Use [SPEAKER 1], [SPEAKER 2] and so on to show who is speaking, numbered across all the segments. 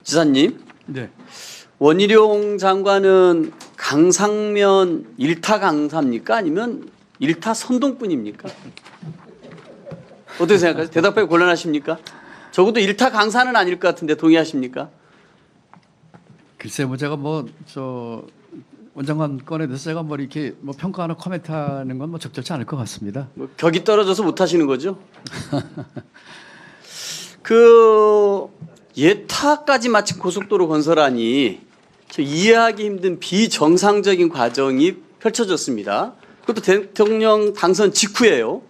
[SPEAKER 1] 지사님,
[SPEAKER 2] 네.
[SPEAKER 1] 원희룡 장관은 강상면 일타 강사입니까? 아니면 일타 선동꾼입니까? 어떻게 생각하세요? 대답하기 곤란하십니까? 적어도 일타 강사는 아닐 것 같은데 동의하십니까?
[SPEAKER 2] 글쎄 뭐 제가 원장관 건에 대해서 제가 뭐 이렇게 뭐 평가하는 코멘트하는 건 뭐 적절치 않을 것 같습니다.
[SPEAKER 1] 뭐 격이 떨어져서 못 하시는 거죠? 그 예타까지 마친 고속도로 건설안이 저 이해하기 힘든 비정상적인 과정이 펼쳐졌습니다. 그것도 대통령 당선 직후예요.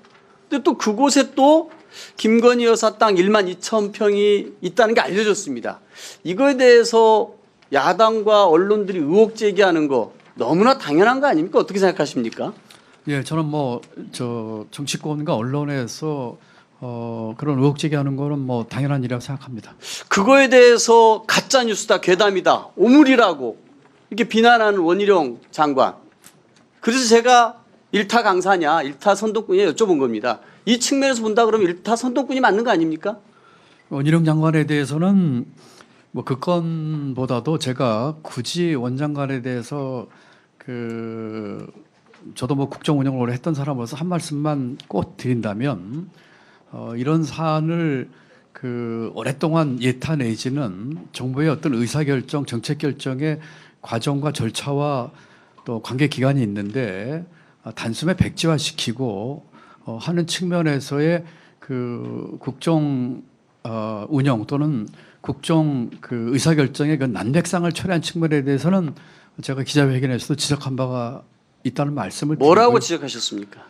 [SPEAKER 1] 근데 또 그곳에 또 김건희 여사 땅 1만 2천 평이 있다는 게 알려졌습니다. 이거에 대해서 야당과 언론들이 의혹 제기하는 거 너무나 당연한 거 아닙니까? 어떻게 생각하십니까?
[SPEAKER 2] 예, 저는 정치권과 언론에서 그런 의혹 제기하는 거는 뭐 당연한 일이라고 생각합니다.
[SPEAKER 1] 그거에 대해서 가짜 뉴스다, 괴담이다, 오물이라고 이렇게 비난하는 원희룡 장관. 그래서 제가 일타 강사냐, 일타 선동꾼이냐 여쭤본 겁니다. 이 측면에서 본다 그러면 일타 선동꾼이 맞는 거 아닙니까?
[SPEAKER 2] 원희룡 장관에 대해서는 뭐 그 건보다도 제가 굳이 원 장관에 대해서 저도 뭐 국정 운영을 오래 했던 사람으로서 한 말씀만 꼭 드린다면 이런 사안을 오랫동안 예타 내지는 정부의 어떤 의사결정, 정책 결정의 과정과 절차와 또 관계 기관이 있는데 단숨에 백지화시키고 하는 측면에서의 국정 운영 또는 국정 의사결정의 난맥상을 초래한 측면에 대해서는 제가 기자회견에서도 지적한 바가 있다는 말씀을
[SPEAKER 1] 뭐라고
[SPEAKER 2] 드리고요.
[SPEAKER 1] 지적하셨습니까?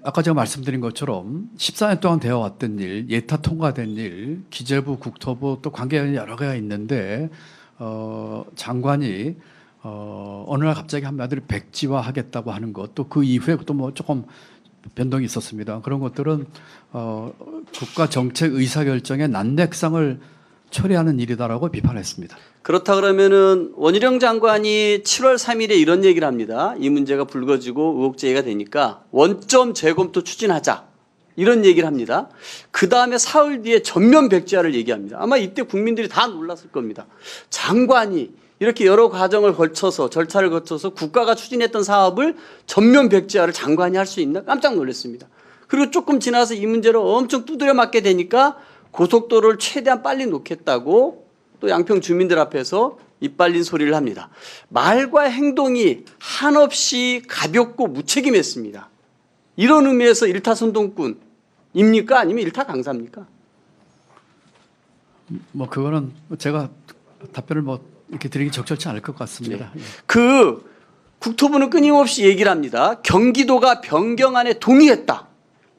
[SPEAKER 2] 아까 제가 말씀드린 것처럼 14년 동안 되어 왔던 일, 예타 통과된 일, 기재부, 국토부 또 관계기관이 여러 개가 있는데 장관이 어느 날 갑자기 한마디로 백지화하겠다고 하는 것, 또 그 이후에 또 뭐 조금 변동이 있었습니다. 그런 것들은 국가 정책 의사결정의 난맥상을 초래하는 일이다라고 비판했습니다.
[SPEAKER 1] 그렇다 그러면은 원희룡 장관이 7월 3일에 이런 얘기를 합니다. 이 문제가 불거지고 의혹 제기가 되니까 원점 재검토 추진하자. 이런 얘기를 합니다. 그 다음에 사흘 뒤에 전면 백지화를 얘기합니다. 아마 이때 국민들이 다 놀랐을 겁니다. 장관이 이렇게 여러 과정을 거쳐서 절차를 거쳐서 국가가 추진했던 사업을 전면 백지화를 장관이 할 수 있나 깜짝 놀랐습니다. 그리고 조금 지나서 이 문제를 엄청 두드려 맞게 되니까 고속도로를 최대한 빨리 놓겠다고 또 양평 주민들 앞에서 이빨린 소리를 합니다. 말과 행동이 한없이 가볍고 무책임했습니다. 이런 의미에서 일타 선동꾼입니까? 아니면 일타 강사입니까?
[SPEAKER 2] 뭐 그거는 제가 답변을 뭐 이렇게 드리기 적절치 않을 것 같습니다.
[SPEAKER 1] 네. 국토부는 끊임없이 얘기를 합니다. 경기도가 변경안에 동의했다.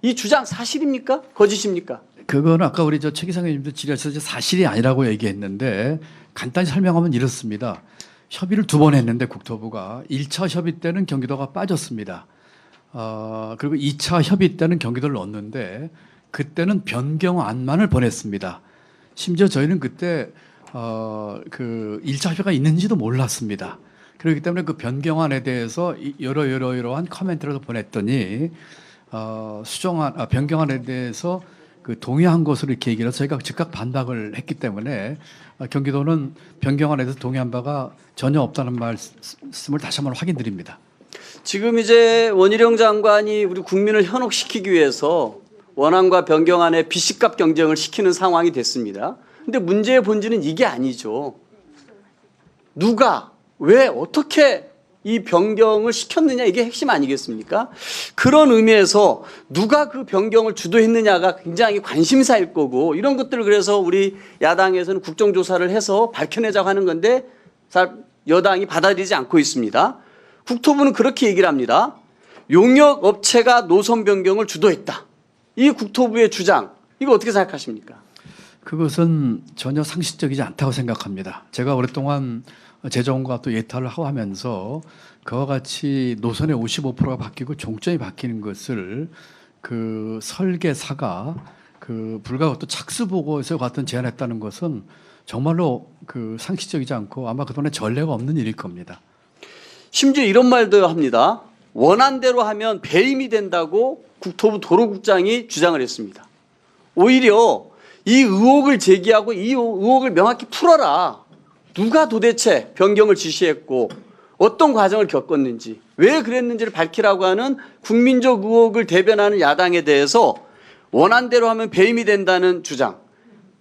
[SPEAKER 1] 이 주장 사실입니까? 거짓입니까?
[SPEAKER 2] 그거는 아까 우리 최 기상님도 질의하셔서 사실이 아니라고 얘기했는데 간단히 설명하면 이렇습니다. 협의를 2번 했는데 국토부가 1차 협의 때는 경기도가 빠졌습니다. 그리고 2차 협의 때는 경기도를 넣었는데 그때는 변경안만을 보냈습니다. 심지어 저희는 그때 1차 협의가 있는지도 몰랐습니다. 그렇기 때문에 그 변경안에 대해서 이러이러한 코멘트를 보냈더니 변경안에 대해서 동의한 것으로 이렇게 얘기를 해서 저희가 즉각 반박을 했기 때문에 경기도는 변경안에 대해서 동의한 바가 전혀 없다는 말씀을 다시 한번 확인드립니다.
[SPEAKER 1] 지금 이제 원희룡 장관이 우리 국민을 현혹시키기 위해서 원안과 변경안의 빚값 경쟁을 시키는 상황이 됐습니다. 근데 문제의 본질은 이게 아니죠. 누가, 왜, 어떻게 이 변경을 시켰느냐 이게 핵심 아니겠습니까? 그런 의미에서 누가 그 변경을 주도했느냐가 굉장히 관심사일 거고 이런 것들을 그래서 우리 야당에서는 국정조사를 해서 밝혀내자고 하는 건데 여당이 받아들이지 않고 있습니다. 국토부는 그렇게 얘기를 합니다. 용역업체가 노선 변경을 주도했다. 이 국토부의 주장 이거 어떻게 생각하십니까?
[SPEAKER 2] 그것은 전혀 상식적이지 않다고 생각합니다. 제가 오랫동안 재정과 또 예타를 하면서 그와 같이 노선의 55%가 바뀌고 종점이 바뀌는 것을 설계사가 불과 또 착수 보고에서 같은 제안했다는 것은 정말로 상식적이지 않고 아마 그동안에 전례가 없는 일일 겁니다.
[SPEAKER 1] 심지어 이런 말도 합니다. 원안대로 하면 배임이 된다고 국토부 도로국장이 주장을 했습니다. 오히려 이 의혹을 제기하고 이 의혹을 명확히 풀어라. 누가 도대체 변경을 지시했고 어떤 과정을 겪었는지 왜 그랬는지를 밝히라고 하는 국민적 의혹을 대변하는 야당에 대해서 원안대로 하면 배임이 된다는 주장.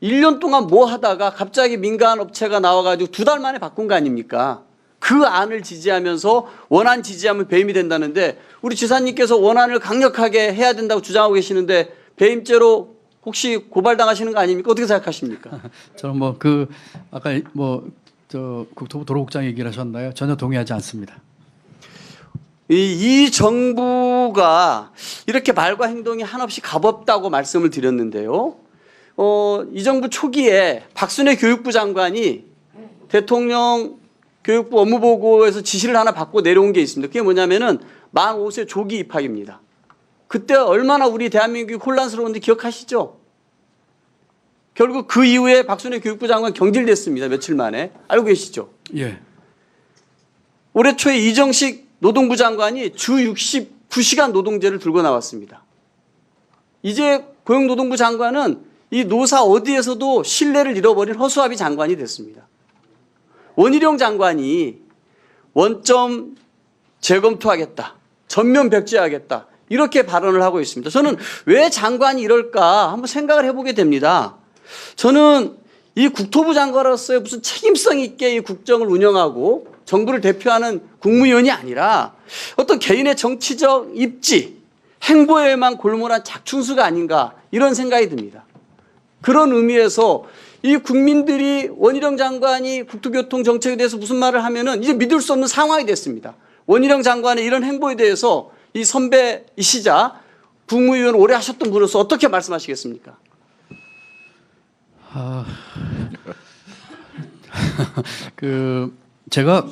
[SPEAKER 1] 1년 동안 뭐 하다가 갑자기 민간 업체가 나와가지고 2달 만에 바꾼 거 아닙니까? 그 안을 지지하면서 원안 지지하면 배임이 된다는데 우리 지사님께서 원안을 강력하게 해야 된다고 주장하고 계시는데 배임죄로 혹시 고발당하시는 거 아닙니까? 어떻게 생각하십니까?
[SPEAKER 2] 저는 아까 국토부 도로국장 얘기를 하셨나요? 전혀 동의하지 않습니다.
[SPEAKER 1] 이 정부가 이렇게 말과 행동이 한없이 값없다고 말씀을 드렸는데요. 이 정부 초기에 박순애 교육부 장관이 대통령 교육부 업무보고에서 지시를 하나 받고 내려온 게 있습니다. 그게 뭐냐면은 만 5세 조기 입학입니다. 그때 얼마나 우리 대한민국이 혼란스러운지 기억하시죠? 결국 그 이후에 박순애 교육부 장관 경질됐습니다. 며칠 만에. 알고 계시죠?
[SPEAKER 2] 예.
[SPEAKER 1] 올해 초에 이정식 노동부 장관이 주 69시간 노동제를 들고 나왔습니다. 이제 고용노동부 장관은 이 노사 어디에서도 신뢰를 잃어버린 허수아비 장관이 됐습니다. 원희룡 장관이 원점 재검토하겠다. 전면 백지하겠다. 이렇게 발언을 하고 있습니다. 저는 왜 장관이 이럴까 한번 생각을 해보게 됩니다. 저는 이 국토부 장관으로서의 무슨 책임성 있게 이 국정을 운영하고 정부를 대표하는 국무위원이 아니라 어떤 개인의 정치적 입지, 행보에만 골몰한 작충수가 아닌가 이런 생각이 듭니다. 그런 의미에서 이 국민들이 원희룡 장관이 국토교통 정책에 대해서 무슨 말을 하면은 이제 믿을 수 없는 상황이 됐습니다. 원희룡 장관의 이런 행보에 대해서 이 선배이시자 국무위원 오래 하셨던 분으로서 어떻게 말씀하시겠습니까?
[SPEAKER 2] 제가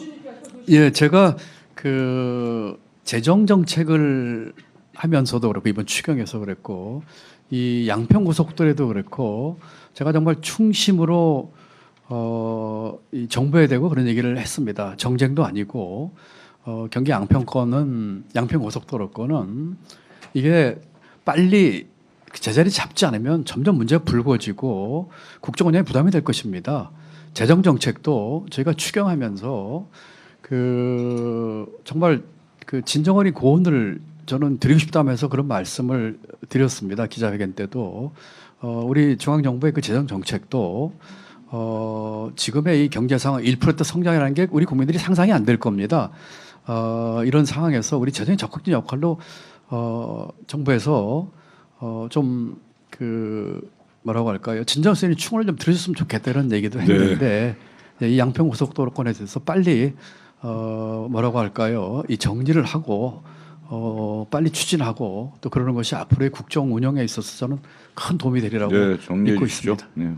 [SPEAKER 2] 재정 정책을 하면서도 그렇고 이번 추경에서 그랬고 이 양평 고속도로에도 그랬고 제가 정말 충심으로 이 정부에 대고 그런 얘기를 했습니다. 정쟁도 아니고 경기 양평 고속도로 건은 이게 빨리 제자리 잡지 않으면 점점 문제가 불거지고 국정 운영에 부담이 될 것입니다. 재정 정책도 저희가 추경하면서 정말 진정어린 고언을 저는 드리고 싶다면서 그런 말씀을 드렸습니다. 기자회견 때도 우리 중앙정부의 그 재정 정책도 지금의 이 경제 상황 1% 성장이라는 게 우리 국민들이 상상이 안 될 겁니다. 이런 상황에서 우리 재정의 적극적인 역할로 정부에서 뭐라고 할까요? 진정성 있는 충원을 좀 들으셨으면 좋겠다 이런 얘기도 했는데 이 양평 고속도로건에 대해서 빨리 뭐라고 할까요? 이 정리를 하고 빨리 추진하고 또 그러는 것이 앞으로의 국정 운영에 있어서 저는 큰 도움이 되리라고 믿고 있습니다.
[SPEAKER 3] 네.